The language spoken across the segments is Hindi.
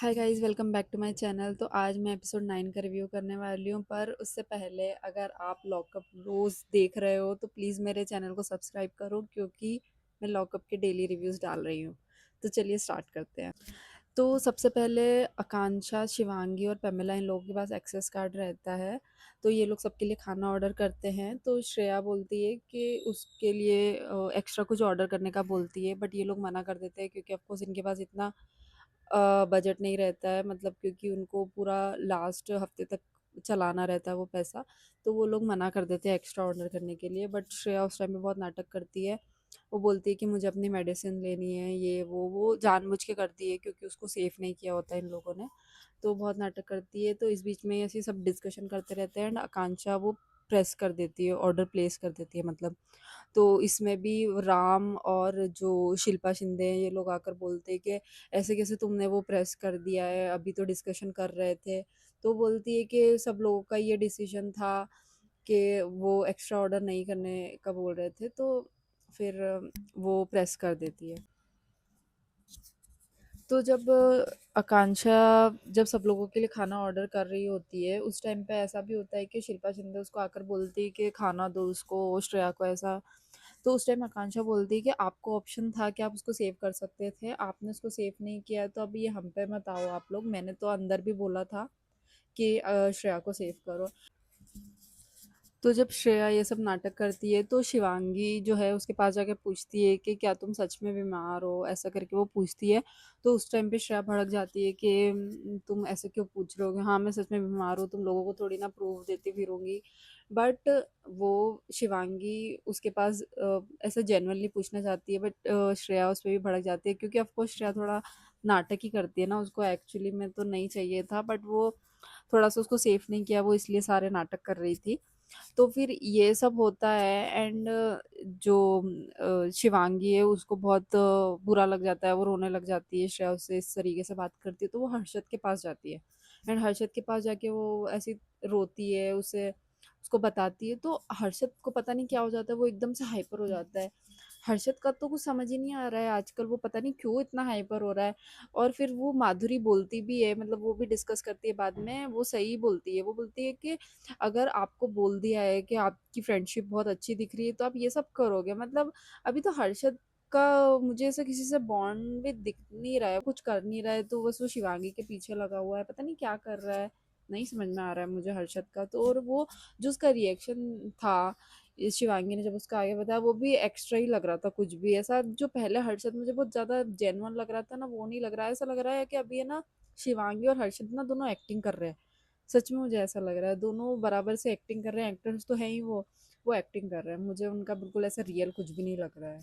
Hi guys, welcome back to my channel. तो आज मैं एपिसोड 9 का रिव्यू करने वाली हूँ, पर उससे पहले अगर आप लॉकअप रोज़ देख रहे हो तो प्लीज़ मेरे चैनल को सब्सक्राइब करो, क्योंकि मैं लॉकअप के डेली रिव्यूज़ डाल रही हूँ। तो चलिए स्टार्ट करते हैं। तो सबसे पहले आकांक्षा, शिवांगी और पेमिला, इन लोगों के पास एक्सेस कार्ड रहता है। तो ये लोग सबके लिए खाना ऑर्डर करते हैं। तो श्रेया बोलती है कि उसके लिए एक्स्ट्रा कुछ ऑर्डर करने का बोलती है, बट ये लोग मना कर देते हैं क्योंकि ऑफकोर्स इनके पास इतना बजट नहीं रहता है, मतलब क्योंकि उनको पूरा लास्ट हफ्ते तक चलाना रहता है वो पैसा। तो वो लोग मना कर देते हैं एक्स्ट्रा ऑर्डर करने के लिए, बट श्रेया उस टाइम में बहुत नाटक करती है। वो बोलती है कि मुझे अपनी मेडिसिन लेनी है, ये वो जानबूझ के करती है क्योंकि उसको सेफ नहीं किया होता है इन लोगों ने। तो बहुत नाटक करती है। तो इस बीच में ऐसे सब डिस्कशन करते रहते हैं एंड आकांक्षा वो प्रेस कर देती है, ऑर्डर प्लेस कर देती है मतलब। तो इसमें भी राम और जो शिल्पा शिंदे हैं, ये लोग आकर बोलते हैं कि ऐसे कैसे तुमने वो प्रेस कर दिया है, अभी तो डिस्कशन कर रहे थे। तो बोलती है कि सब लोगों का ये डिसीजन था कि वो एक्स्ट्रा ऑर्डर नहीं करने का बोल रहे थे, तो फिर वो प्रेस कर देती है। तो जब आकांक्षा जब सब लोगों के लिए खाना ऑर्डर कर रही होती है, उस टाइम पे ऐसा भी होता है कि शिल्पा शिंदे उसको आकर बोलती है कि खाना दो उसको, श्रेया को ऐसा। तो उस टाइम आकांक्षा बोलती है कि आपको ऑप्शन था कि आप उसको सेव कर सकते थे, आपने उसको सेव नहीं किया, तो अब ये हम पे मत आओ आप लोग, मैंने तो अंदर भी बोला था कि श्रेया को सेव करो। तो जब श्रेया ये सब नाटक करती है तो शिवांगी जो है उसके पास जाके पूछती है कि क्या तुम सच में बीमार हो, ऐसा करके वो पूछती है। तो उस टाइम पे श्रेया भड़क जाती है कि तुम ऐसे क्यों पूछ रहे हो"। हाँ, मैं सच में बीमार हूँ, तुम लोगों को थोड़ी ना प्रूफ देती फिरूंगी। बट वो शिवांगी उसके पास ऐसा जेन्युइनली पूछना चाहती है, बट श्रेया उस पर भी भड़क जाती है क्योंकि ऑफकोर्स श्रेया थोड़ा नाटक ही करती है ना, उसको एक्चुअली में तो नहीं चाहिए था, बट वो थोड़ा सा उसको सेफ नहीं किया, वो इसलिए सारे नाटक कर रही थी। तो फिर ये सब होता है एंड जो शिवांगी है उसको बहुत बुरा लग जाता है, वो रोने लग जाती है, श्रेया उससे इस तरीके से बात करती है। तो वो हर्षद के पास जाती है एंड हर्षद के पास जाके वो ऐसी रोती है, उसे उसको बताती है। तो हर्षद को पता नहीं क्या हो जाता है, वो एकदम से हाइपर हो जाता है। हर्षद का तो कुछ समझ ही नहीं आ रहा है आजकल, वो पता नहीं क्यों इतना हाइपर हो रहा है। और फिर वो माधुरी बोलती भी है, मतलब वो भी डिस्कस करती है बाद में, वो सही बोलती है। वो बोलती है कि अगर आपको बोल दिया है कि आपकी फ्रेंडशिप बहुत अच्छी दिख रही है तो आप ये सब करोगे, मतलब अभी तो हर्षद का मुझे ऐसा किसी से बॉन्ड भी दिख नहीं रहा है, कुछ कर नहीं रहा है, तो बस वो शिवांगी के पीछे लगा हुआ है, पता नहीं क्या कर रहा है। नहीं समझ में आ रहा है मुझे हर्षद का तो। और वो जो उसका रिएक्शन था इस शिवांगी ने जब उसका आगे बताया, वो भी एक्स्ट्रा ही लग रहा था, कुछ भी ऐसा जो पहले हर्षद मुझे बहुत ज्यादा जेन्युइन लग रहा था ना, वो नहीं लग रहा है। ऐसा लग रहा है कि अभी है ना, शिवांगी और हर्षद ना दोनों एक्टिंग कर रहे हैं। सच में मुझे ऐसा लग रहा है, दोनों बराबर से एक्टिंग कर रहे हैं, एक्टर्स तो हैं ही वो एक्टिंग कर रहे हैं, मुझे उनका बिल्कुल ऐसा रियल कुछ भी नहीं लग रहा है।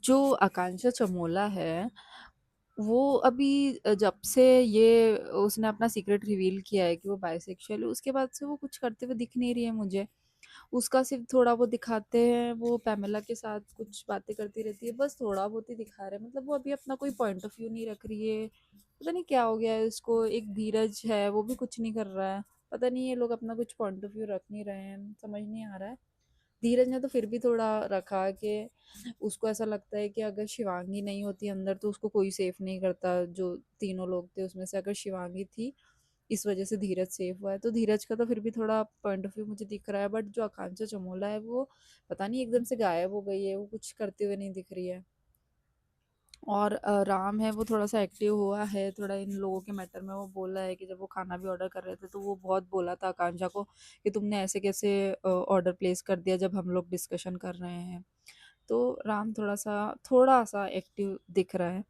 जो आकांक्षा चमोला है, वो अभी जब से ये उसने अपना सीक्रेट रिवील किया है कि वो बाइसेक्सुअल है, उसके बाद से वो कुछ करते हुए दिख नहीं रही है मुझे। उसका सिर्फ थोड़ा वो दिखाते हैं, वो पैमेला के साथ कुछ बातें करती रहती है, बस थोड़ा बहुत ही दिखा रहे हैं, मतलब वो अभी अपना कोई पॉइंट ऑफ व्यू नहीं रख रही है। पता नहीं क्या हो गया है इसको। एक धीरज है, वो भी कुछ नहीं कर रहा है। पता नहीं ये लोग अपना कुछ पॉइंट ऑफ व्यू रख नहीं रहे हैं, समझ नहीं आ रहा है। धीरज ने तो फिर भी थोड़ा रखा कि उसको ऐसा लगता है कि अगर शिवांगी नहीं होती अंदर तो उसको कोई सेफ नहीं करता, जो तीनों लोग थे उसमें से अगर शिवांगी थी, इस वजह से धीरज सेफ हुआ है। तो धीरज का तो फिर भी थोड़ा पॉइंट ऑफ व्यू मुझे दिख रहा है, बट जो आकांक्षा चमोला है वो पता नहीं एकदम से गायब हो गई है, वो कुछ करते हुए नहीं दिख रही है। और राम है, वो थोड़ा सा एक्टिव हुआ है थोड़ा इन लोगों के मैटर में। वो बोला है कि जब वो खाना भी ऑर्डर कर रहे थे तो वो बहुत बोला था आकांक्षा को कि तुमने ऐसे कैसे ऑर्डर प्लेस कर दिया जब हम लोग डिस्कशन कर रहे हैं। तो राम थोड़ा सा एक्टिव दिख रहा है।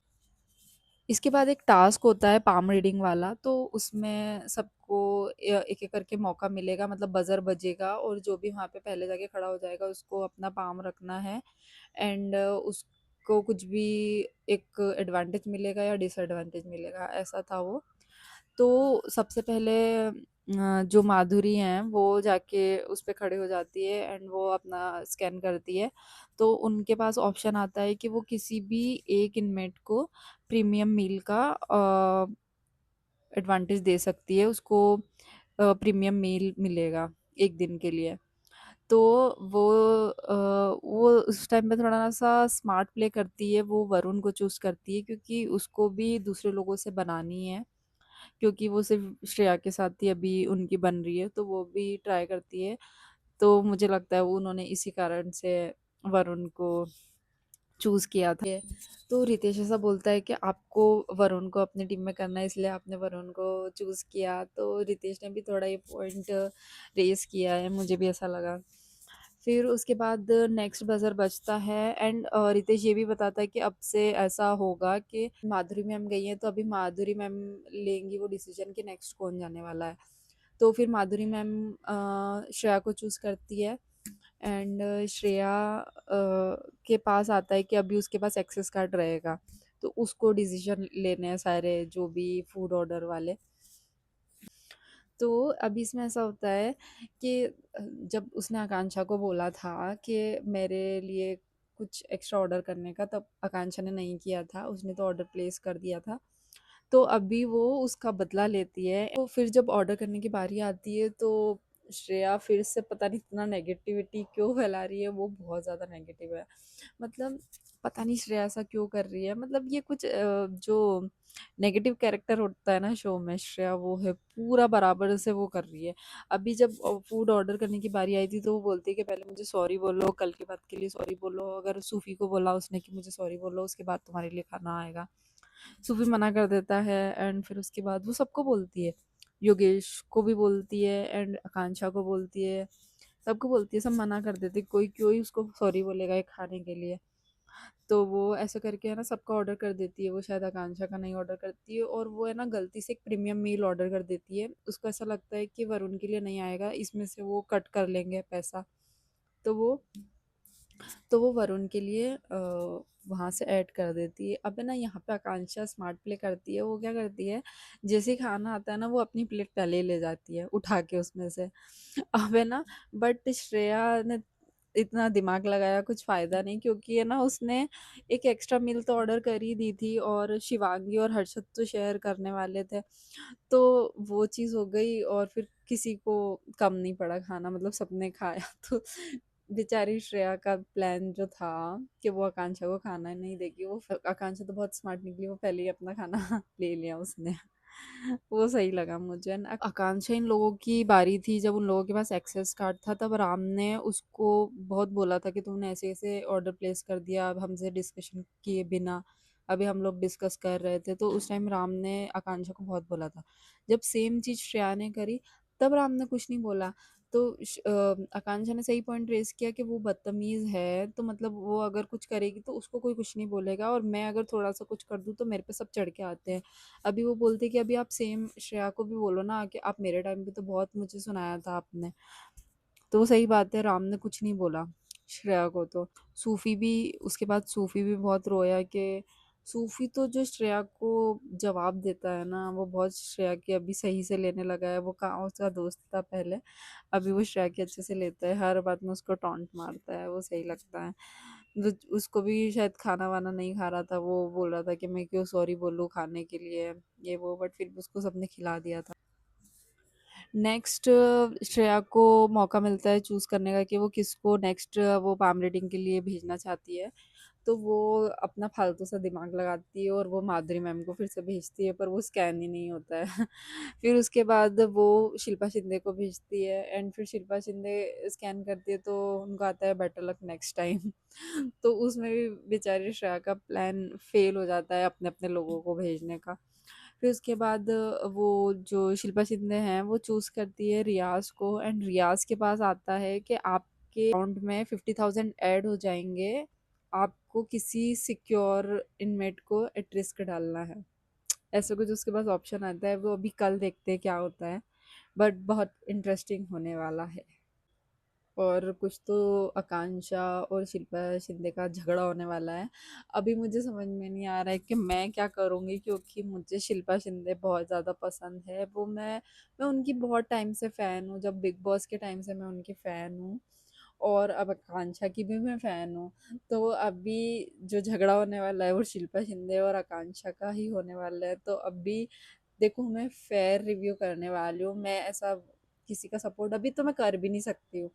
इसके बाद एक टास्क होता है पाम रीडिंग वाला, तो उसमें सबको एक एक करके मौका मिलेगा, मतलब बजर बजेगा और जो भी वहाँ पे पहले जाके खड़ा हो जाएगा उसको अपना पाम रखना है। एंड उसको कुछ भी एक एडवांटेज मिलेगा या डिसएडवांटेज मिलेगा, ऐसा था वो। तो सबसे पहले जो माधुरी हैं वो जाके उस पे खड़े हो जाती है एंड वो अपना स्कैन करती है। तो उनके पास ऑप्शन आता है कि वो किसी भी एक इनमेट को प्रीमियम मील का एडवांटेज दे सकती है, उसको प्रीमियम मील मिलेगा एक दिन के लिए। तो वो वो उस टाइम पे थोड़ा-सा स्मार्ट प्ले करती है, वो वरुण को चूज़ करती है क्योंकि उसको भी दूसरे लोगों से बनानी है, क्योंकि वो सिर्फ़ श्रेया के साथ ही अभी उनकी बन रही है, तो वो भी ट्राई करती है। तो मुझे लगता है वो उन्होंने इसी कारण से वरुण को चूज़ किया था। तो रितेश ऐसा बोलता है कि आपको वरुण को अपनी टीम में करना है, इसलिए आपने वरुण को चूज़ किया। तो रितेश ने भी थोड़ा ये पॉइंट रेज़ किया है, मुझे भी ऐसा लगा। फिर उसके बाद नेक्स्ट बज़र बजता है एंड रितेश ये भी बताता है कि अब से ऐसा होगा कि माधुरी मैम गई हैं, तो अभी माधुरी मैम लेंगी वो डिसीज़न कि नेक्स्ट कौन जाने वाला है। तो फिर माधुरी मैम श्रेया को चूज़ करती है एंड श्रेया के पास आता है कि अभी उसके पास एक्सेस कार्ड रहेगा, तो उसको डिसीजन लेने हैं सारे जो भी फूड ऑर्डर वाले। तो अभी इसमें ऐसा होता है कि जब उसने आकांक्षा को बोला था कि मेरे लिए कुछ एक्स्ट्रा ऑर्डर करने का, तब आकांक्षा ने नहीं किया था, उसने तो ऑर्डर प्लेस कर दिया था। तो अभी वो उसका बदला लेती है। तो फिर जब ऑर्डर करने की बारी आती है तो श्रेया फिर से पता नहीं इतना नेगेटिविटी क्यों फैला रही है, वो बहुत ज़्यादा नेगेटिव है। मतलब पता नहीं श्रेया ऐसा क्यों कर रही है, मतलब ये कुछ जो नेगेटिव कैरेक्टर होता है ना शो में, श्रेया वो है पूरा बराबर से वो कर रही है। अभी जब फूड ऑर्डर करने की बारी आई थी तो वो बोलती है कि पहले मुझे सॉरी बोलो, कल की बात के लिए सॉरी बोलो, अगर सूफी को बोला उसने कि मुझे सॉरी बोलो, उसके बाद तुम्हारे लिए खाना आएगा। सूफी मना कर देता है एंड फिर उसके बाद वो सबको बोलती है, योगेश को भी बोलती है एंड आकांक्षा को बोलती है, सबको बोलती है, सब मना कर देते, कोई क्यों ही उसको सॉरी बोलेगा ये खाने के लिए। तो वो ऐसा करके है ना सबका ऑर्डर कर देती है, वो शायद आकांक्षा का नहीं ऑर्डर करती है और वो है ना गलती से एक प्रीमियम मील ऑर्डर कर देती है, उसको ऐसा लगता है कि वरुण के लिए नहीं आएगा, इसमें से वो कट कर लेंगे पैसा। तो वो वरुण के लिए वहाँ से ऐड कर देती है। अब है ना यहाँ पे आकांक्षा स्मार्ट प्ले करती है, वो क्या करती है, जैसे ही खाना आता है ना वो अपनी प्लेट पहले ही ले जाती है उठा के उसमें से। अब है ना, बट श्रेया ने इतना दिमाग लगाया कुछ फायदा नहीं, क्योंकि है ना उसने एक एक्स्ट्रा मील तो ऑर्डर कर ही दी थी और शिवांगी और हर्षद तो शेयर करने वाले थे, तो वो चीज़ हो गई और फिर किसी को कम नहीं पड़ा खाना, मतलब सबने खाया। तो बेचारी श्रेया का प्लान जो था कि वो आकांक्षा को खाना नहीं देगी, वो आकांक्षा तो बहुत स्मार्ट निकली, वो पहले ही अपना खाना ले लिया उसने। वो सही लगा मुझे। And आकांक्षा इन लोगों की बारी थी, जब उन लोगों के पास एक्सेस कार्ड था तब राम ने उसको बहुत बोला था कि तुमने ऐसे ऐसे ऑर्डर प्लेस कर दिया अब हमसे डिस्कशन किए बिना, अभी हम लोग डिस्कस कर रहे थे, तो उस टाइम राम ने आकांक्षा को बहुत बोला था। जब सेम चीज़ श्रेया ने करी तब राम ने कुछ नहीं बोला। तो आकांक्षा ने सही पॉइंट रेज़ किया कि वो बदतमीज़ है, तो मतलब वो अगर कुछ करेगी तो उसको कोई कुछ नहीं बोलेगा और मैं अगर थोड़ा-सा कुछ कर दूँ तो मेरे पे सब चढ़ के आते हैं। अभी वो बोलते कि अभी आप सेम श्रेया को भी बोलो ना कि आप मेरे टाइम पे तो बहुत मुझे सुनाया था आपने। तो वो सही बात है, राम ने कुछ नहीं बोला श्रेया को तो। सूफ़ी भी उसके बाद सूफ़ी भी बहुत रोया कि सूफ़ी तो जो श्रेया को जवाब देता है ना, वो बहुत श्रेया की अभी सही से लेने लगा है। वो कहाँ उसका दोस्त था पहले, अभी वो श्रेया की अच्छे से लेता है, हर बात में उसको टॉन्ट मारता है, वो सही लगता है। उसको भी शायद खाना वाना नहीं खा रहा था, वो बोल रहा था कि मैं क्यों सॉरी बोलूँ खाने के लिए, ये वो, बट फिर भी उसको सबने खिला दिया था। नेक्स्ट श्रेया को मौका मिलता है चूज़ करने का कि वो किसको नेक्स्ट वो पाम रीडिंग के लिए भेजना चाहती है। तो वो अपना फालतू सा दिमाग लगाती है और वो माधुरी मैम को फिर से भेजती है, पर वो स्कैन ही नहीं होता है। फिर उसके बाद वो शिल्पा शिंदे को भेजती है एंड फिर शिल्पा शिंदे स्कैन करती है तो उनको आता है बेटर लक नेक्स्ट टाइम। तो उसमें भी बेचारी श्रेया का प्लान फेल हो जाता है अपने अपने लोगों को भेजने का। फिर उसके बाद वो जो शिल्पा शिंदे हैं वो चूज़ करती है रियाज को एंड रियाज के पास आता है कि आपके अकाउंट में 50,000 ऐड हो जाएंगे, आपको किसी सिक्योर इनमेट को एट रिस्क डालना है। ऐसा कुछ उसके पास ऑप्शन आता है, वो अभी कल देखते हैं क्या होता है, बट बहुत इंटरेस्टिंग होने वाला है। और कुछ तो आकांक्षा और शिल्पा शिंदे का झगड़ा होने वाला है। अभी मुझे समझ में नहीं आ रहा है कि मैं क्या करूँगी, क्योंकि मुझे शिल्पा शिंदे बहुत ज़्यादा पसंद है। वो मैं उनकी बहुत टाइम से फ़ैन हूँ, जब बिग बॉस के टाइम से मैं उनकी फ़ैन हूँ और अब आकांक्षा की भी मैं फ़ैन हूँ। तो अभी जो झगड़ा होने वाला है वो शिल्पा शिंदे और आकांक्षा का ही होने वाला है। तो अभी देखो मैं फेयर रिव्यू करने वाली हूँ, मैं ऐसा किसी का सपोर्ट अभी तो मैं कर भी नहीं सकती हूँ,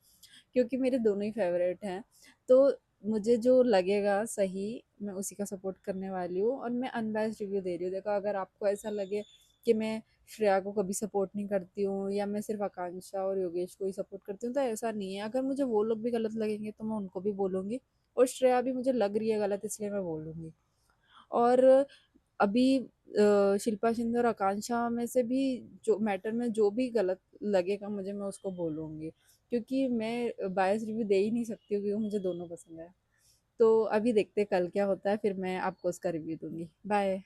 क्योंकि मेरे दोनों ही फेवरेट हैं। तो मुझे जो लगेगा सही, मैं उसी का सपोर्ट करने वाली हूँ और मैं अनबायस्ड रिव्यू दे रही हूँ। देखो, अगर आपको ऐसा लगे कि मैं श्रेया को कभी सपोर्ट नहीं करती हूँ या मैं सिर्फ आकांक्षा और योगेश को ही सपोर्ट करती हूँ, तो ऐसा नहीं है। अगर मुझे वो लोग भी गलत लगेंगे तो मैं उनको भी बोलूँगी, और श्रेया भी मुझे लग रही है गलत, इसलिए मैं बोलूँगी। और अभी शिल्पा शिंदे और आकांक्षा में से भी जो मैटर में जो भी गलत लगेगा मुझे, मैं उसको बोलूँगी, क्योंकि मैं बायस रिव्यू दे ही नहीं सकती हूँ, क्योंकि मुझे दोनों पसंद है। तो अभी देखते हैं कल क्या होता है, फिर मैं आपको उसका रिव्यू दूंगी। बाय।